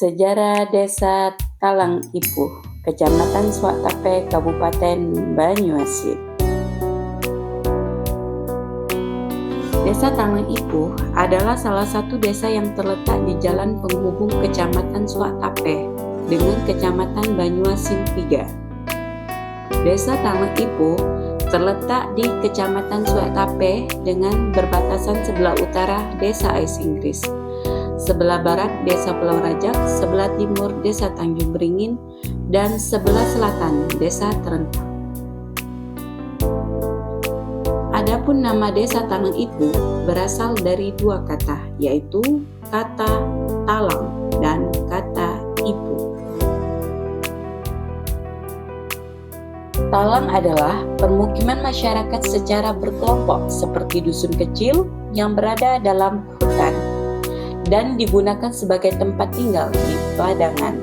Sejarah Desa Talang Ipuh, Kecamatan Suak Tape, Kabupaten Banyuasin. Desa Talang Ipuh adalah salah satu desa yang terletak di jalan penghubung Kecamatan Suak Tape dengan Kecamatan Banyuasin 3. Desa Talang Ipuh terletak di Kecamatan Suak Tape dengan berbatasan sebelah utara Desa Ais Inggris, sebelah barat Desa Pulau Rajak, sebelah timur Desa Tanjung Beringin, dan sebelah selatan Desa Terentang. Adapun nama Desa Talang Ipuh berasal dari dua kata, yaitu kata talang dan kata ipuh. Talang adalah permukiman masyarakat secara berkelompok seperti dusun kecil yang berada dalam hutan dan digunakan sebagai tempat tinggal di padangan.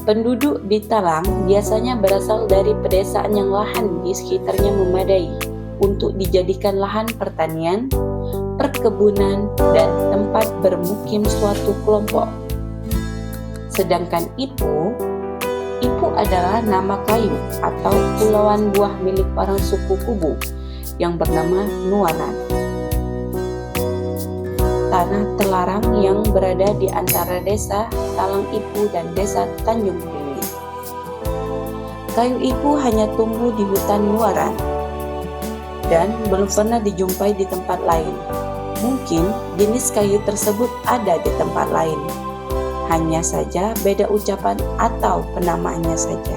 Penduduk di Talang biasanya berasal dari pedesaan yang lahan di sekitarnya memadai untuk dijadikan lahan pertanian, perkebunan, dan tempat bermukim suatu kelompok. Sedangkan Ipuh adalah nama kayu atau pulauan buah milik orang suku Kubu yang bernama Nuaran. Tanah terlarang yang berada di antara Desa Talang Ipuh dan Desa Tanjung Beringin. Kayu Ipuh hanya tumbuh di hutan Nuaran dan belum pernah dijumpai di tempat lain. Mungkin jenis kayu tersebut ada di tempat lain, hanya saja beda ucapan atau penamaannya saja.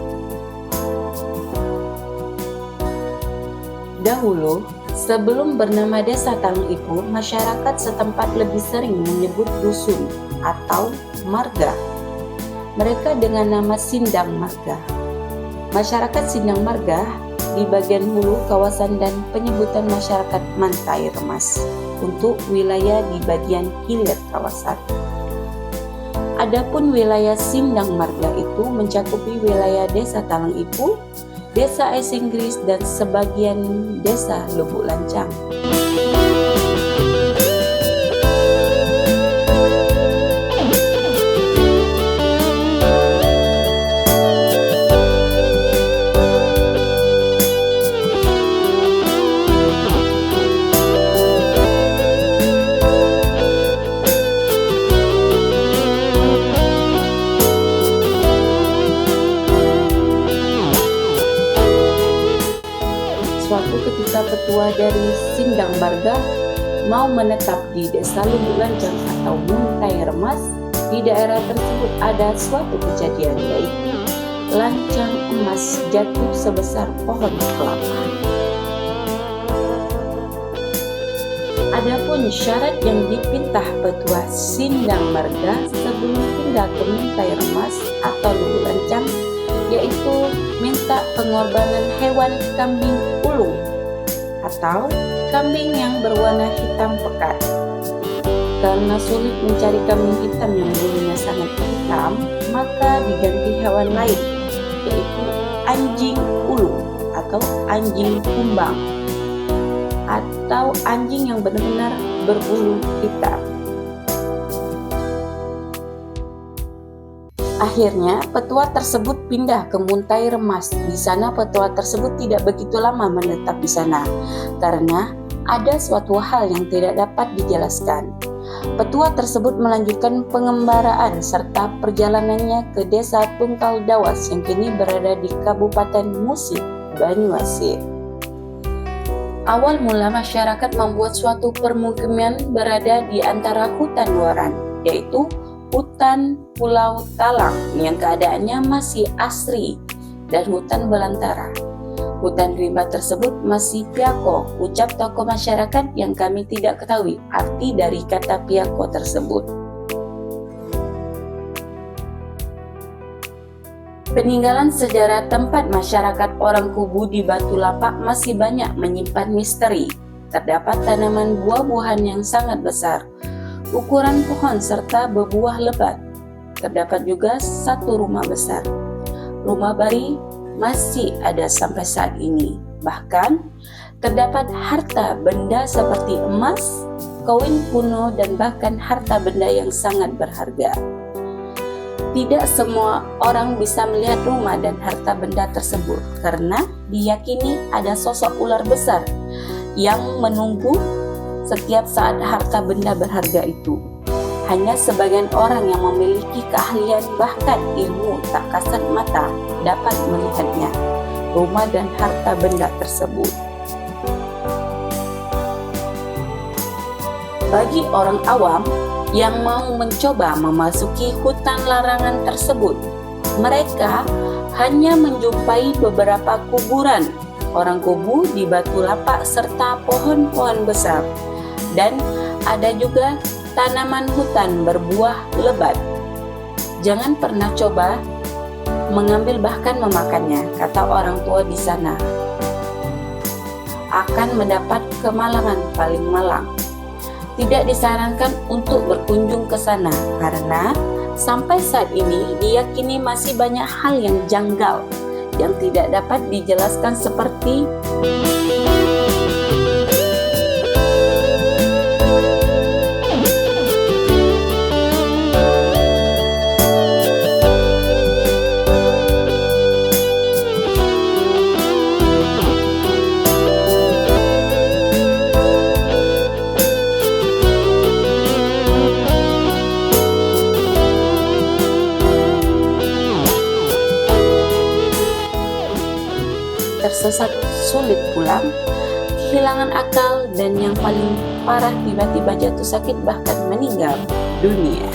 Dahulu, sebelum bernama Desa Talang Ipuh, masyarakat setempat lebih sering menyebut dusun atau marga mereka dengan nama Sindang Marga. Masyarakat Sindang Marga di bagian hulu kawasan dan penyebutan masyarakat Mantai Remas untuk wilayah di bagian hilir kawasan. Adapun wilayah Sindang Marga itu mencakupi wilayah Desa Talang Ipuh, Desa Ais Inggris, dan sebagian Desa Lubuk Lancang. Suatu ketika petua dari Sindang Marga mau menetap di Desa Lubuk Lancang atau Muntai Remas, di daerah tersebut ada suatu kejadian, yaitu lancang emas jatuh sebesar pohon kelapa. Adapun syarat yang dipintah petua Sindang Marga sebelum pindah ke Muntai Remas atau Lubuk Lancang, yaitu minta pengorbanan hewan kambing ulung atau kambing yang berwarna hitam pekat. Karena sulit mencari kambing hitam yang bulunya sangat hitam, maka diganti hewan lain, yaitu anjing ulung atau anjing kumbang atau anjing yang benar-benar berbulu hitam. Akhirnya, petua tersebut pindah ke Muntai Remas. Di sana petua tersebut tidak begitu lama menetap di sana karena ada suatu hal yang tidak dapat dijelaskan. Petua tersebut melanjutkan pengembaraan serta perjalanannya ke Desa Tungkal Dawas yang kini berada di Kabupaten Musi, Banyuasin. Awal mula masyarakat membuat suatu permukiman berada di antara hutan Nuaran, yaitu hutan Pulau Talang yang keadaannya masih asri dan hutan belantara. Hutan rimba tersebut masih piako, ucap tokoh masyarakat yang kami tidak ketahui arti dari kata piako tersebut. Peninggalan sejarah tempat masyarakat orang Kubu di Batu Lapak masih banyak menyimpan misteri. Terdapat tanaman buah-buahan yang sangat besar, ukuran pohon serta berbuah lebat. Terdapat juga satu rumah besar. Rumah bari masih ada sampai saat ini. Bahkan terdapat harta benda seperti emas, koin kuno, dan bahkan harta benda yang sangat berharga. Tidak semua orang bisa melihat rumah dan harta benda tersebut karena diyakini ada sosok ular besar yang menunggu setiap saat harta benda berharga itu. Hanya sebagian orang yang memiliki keahlian bahkan ilmu tak kasat mata dapat melihatnya, rumah dan harta benda tersebut. Bagi orang awam yang mau mencoba memasuki hutan larangan tersebut, mereka hanya menjumpai beberapa kuburan orang kubu di batu lapak serta pohon-pohon besar, dan ada juga tanaman hutan berbuah lebat. Jangan pernah coba mengambil bahkan memakannya, kata orang tua di sana. Akan mendapat kemalangan paling malang. Tidak disarankan untuk berkunjung ke sana karena sampai saat ini diyakini masih banyak hal yang janggal yang tidak dapat dijelaskan seperti tersesat sulit pulang, kehilangan akal, dan yang paling parah tiba-tiba jatuh sakit bahkan meninggal dunia.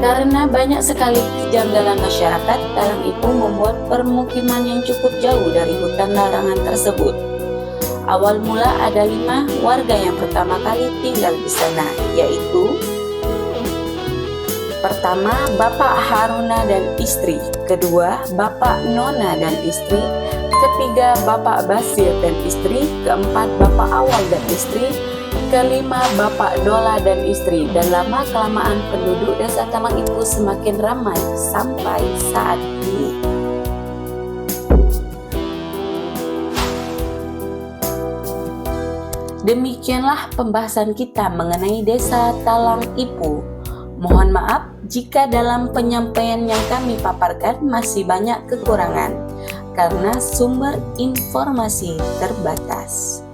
Karena banyak sekali kejanggalan masyarakat, Talang Ipu membuat permukiman yang cukup jauh dari hutan larangan tersebut. Awal mula ada 5 warga yang pertama kali tinggal di sana, yaitu pertama, Bapak Haruna dan istri. Kedua, Bapak Nona dan istri. Ketiga, Bapak Basir dan istri. Keempat, Bapak Awal dan istri. Kelima, Bapak Dola dan istri. Dan lama-kelamaan penduduk desa Talang Ipu semakin ramai sampai saat ini. Demikianlah pembahasan kita mengenai desa Talang Ipu. Mohon maaf jika dalam penyampaian yang kami paparkan masih banyak kekurangan karena sumber informasi terbatas.